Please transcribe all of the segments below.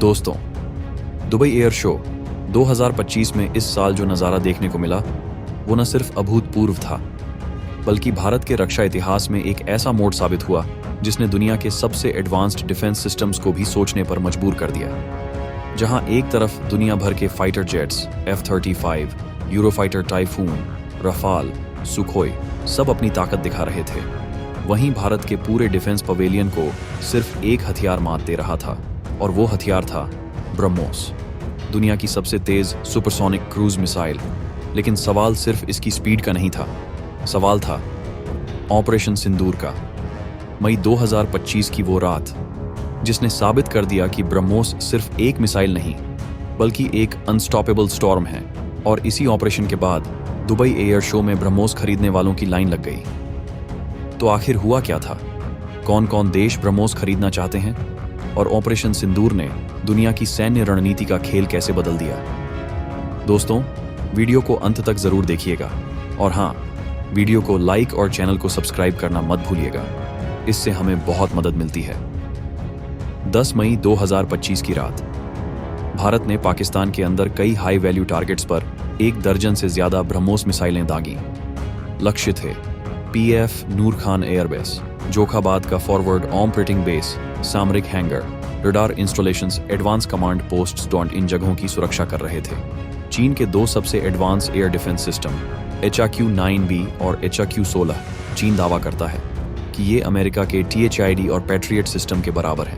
दोस्तों, Dubai air show 2025 में इस साल जो नज़ारा देखने को मिला वो न सिर्फ अभूतपूर्व था, बल्कि भारत के रक्षा इतिहास में एक ऐसा मोड़ साबित हुआ जिसने दुनिया के सबसे एडवांस्ड डिफेंस सिस्टम्स को भी सोचने पर मजबूर कर दिया। जहां एक तरफ दुनिया भर के fighter jets F-35, Eurofighter typhoon, Rafale, Sukhoi सब अपनी ताकत दिखा रहे थे, वहीं भारत के पूरे डिफेंस पवेलियन को सिर्फ एक हथियार मात दे रहा था, और वो हथियार था ब्रह्मोस, दुनिया की सबसे तेज सुपरसोनिक क्रूज मिसाइल। लेकिन सवाल सिर्फ इसकी स्पीड का नहीं था, सवाल था ऑपरेशन सिंदूर का। मई 2025 की वो रात जिसने साबित कर दिया कि ब्रह्मोस सिर्फ एक मिसाइल नहीं बल्कि एक अनस्टॉपेबल स्टॉर्म है। और इसी ऑपरेशन के बाद दुबई एयर शो में ब्रह्मोस खरीदने वालों की लाइन लग गई। तो आखिर हुआ क्या था? कौन कौन देश ब्रह्मोस खरीदना चाहते हैं? और ऑपरेशन सिंदूर ने दुनिया की सैन्य रणनीति का खेल कैसे बदल दिया? दोस्तों, वीडियो को अंत तक जरूर देखिएगा, और हाँ, वीडियो को लाइक और चैनल को सब्सक्राइब करना मत भूलिएगा, इससे हमें बहुत मदद मिलती है। 10 मई 2025 की रात भारत ने पाकिस्तान के अंदर कई हाई वैल्यू टारगेट्स पर 1 दर्जन से ज्यादा ब्रह्मोस मिसाइलें दागी। लक्ष्य थे PF नूर खान एयरबेस, जोखाबाद का फॉरवर्ड ऑपरेटिंग बेस, सामरिक hanger, radar installations, advance command posts dot in जगहों की सुरक्षा कर रहे थे। चीन के 2 सबसे advance air defence system HRQ-9B और HRQ-16, चीन दावा करता है कि ये अमेरिका के THID और पैट्रियट सिस्टम के बराबर है।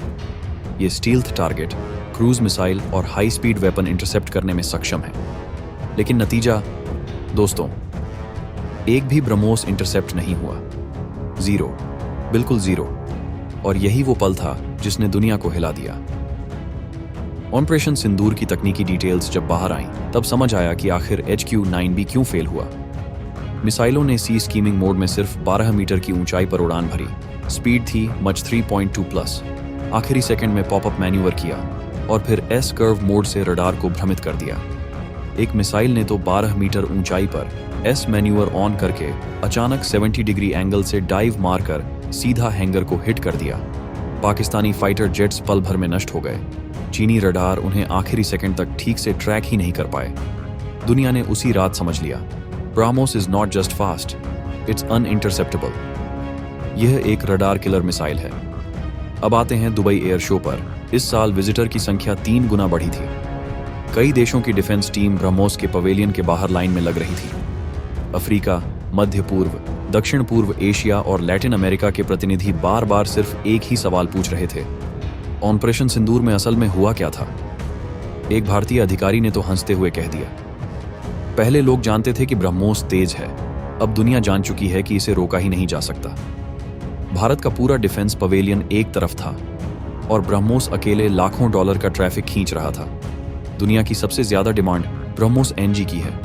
ये स्टील्थ टारगेट, क्रूज मिसाइल और हाई स्पीड वेपन इंटरसेप्ट करने में सक्षम है। लेकिन नतीजा दोस्तों, एक भी ब्रह्मोस इंटरसेप्ट नहीं हुआ। 0, बिल्कुल 0। और यही वो पल था जिसने दुनिया को हिला दिया। ऑपरेशन सिंदूर की तकनीकी डिटेल्स जब बाहर आईं, तब समझ आया कि आखिर HQ-9B क्यों फेल हुआ। मिसाइलों ने सी स्कीमिंग मोड में सिर्फ 12 मीटर की ऊंचाई पर उड़ान भरी, स्पीड थी मच 3.2+, आखिरी सेकंड में पॉपअप मैन्यूवर किया और फिर एस कर्व मोड से रडार को भ्रमित कर दिया। एक मिसाइल ने तो 12 मीटर ऊंचाई पर एस मैन्यूवर ऑन करके अचानक 70 डिग्री एंगल से डाइव मारकर सीधा हैंगर को हिट कर दिया। पाकिस्तानी फाइटर जेट्स पल भर में नष्ट हो गए। चीनी रडार उन्हें आखिरी सेकंड तक ठीक से ट्रैक ही नहीं कर पाए। दुनिया ने उसी रात समझ लिया, BrahMos is not just fast, it's uninterceptable. यह एक रडार किलर मिसाइल है। अब आते हैं दुबई एयर शो पर। इस साल विजिटर की संख्या 3 गुना बढ़ी थी। कई देशों की डिफेंस टीम ब्रह्मोस के पवेलियन के बाहर लाइन में लग रही थी। अफ्रीका, मध्य पूर्व, दक्षिण पूर्व एशिया और लैटिन अमेरिका के प्रतिनिधि बार बार सिर्फ एक ही सवाल पूछ रहे थे, ऑपरेशन सिंदूर में असल में हुआ क्या था? एक भारतीय अधिकारी ने तो हंसते हुए कह दिया, पहले लोग जानते थे कि ब्रह्मोस तेज है, अब दुनिया जान चुकी है कि इसे रोका ही नहीं जा सकता। भारत का पूरा डिफेंस पवेलियन एक तरफ था और ब्रह्मोस अकेले लाखों डॉलर का ट्रैफिक खींच रहा था। दुनिया की सबसे ज्यादा डिमांड ब्रह्मोस NG की है।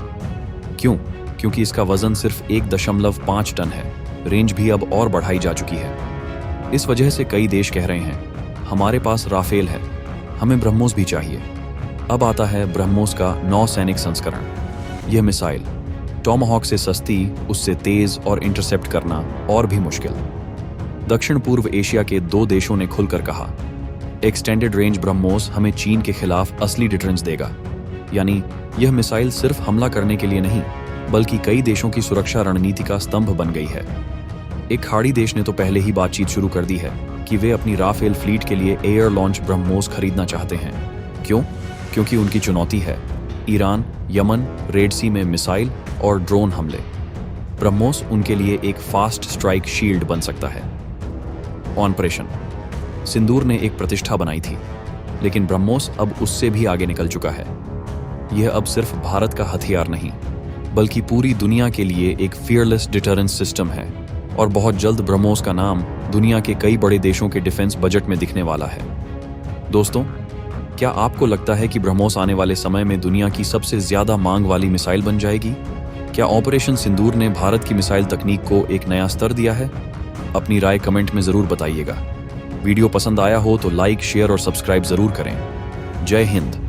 क्यों? क्योंकि इसका वजन सिर्फ 1.5 टन है। रेंज भी अब और बढ़ाई जा चुकी है। इस वजह से कई देश कह रहे हैं, हमारे पास राफेल है, हमें ब्रह्मोस भी चाहिए। अब आता है ब्रह्मोस का नौसैनिक संस्करण। यह मिसाइल टॉमाहॉक से सस्ती, उससे तेज और इंटरसेप्ट करना और भी मुश्किल। दक्षिण पूर्व एशिया के 2 देशों ने खुलकर कहा, एक्सटेंडेड रेंज ब्रह्मोस हमें चीन के खिलाफ असली डिटरेंस देगा। यानी यह मिसाइल सिर्फ हमला करने के लिए नहीं, बल्कि कई देशों की सुरक्षा रणनीति का स्तंभ बन गई है। एक खाड़ी देश ने तो पहले ही बातचीत शुरू कर दी है कि वे अपनी राफेल फ्लीट के लिए एयर लॉन्च ब्रह्मोस खरीदना चाहते हैं। क्यों? क्योंकि उनकी चुनौती है ईरान, यमन, रेड सी में मिसाइल और ड्रोन हमले। ब्रह्मोस उनके लिए एक फास्ट स्ट्राइक शील्ड बन सकता है। ऑपरेशन सिंदूर ने एक प्रतिष्ठा बनाई थी, लेकिन ब्रह्मोस अब उससे भी आगे निकल चुका है। यह अब सिर्फ भारत का हथियार नहीं, बल्कि पूरी दुनिया के लिए एक फियरलेस डिटरेंस सिस्टम है। और बहुत जल्द ब्रह्मोस का नाम दुनिया के कई बड़े देशों के डिफेंस बजट में दिखने वाला है। दोस्तों, क्या आपको लगता है कि ब्रह्मोस आने वाले समय में दुनिया की सबसे ज्यादा मांग वाली मिसाइल बन जाएगी? क्या ऑपरेशन सिंदूर ने भारत की मिसाइल तकनीक को एक नया स्तर दिया है? अपनी राय कमेंट में जरूर बताइएगा। वीडियो पसंद आया हो तो लाइक, शेयर और सब्सक्राइब जरूर करें। जय हिंद।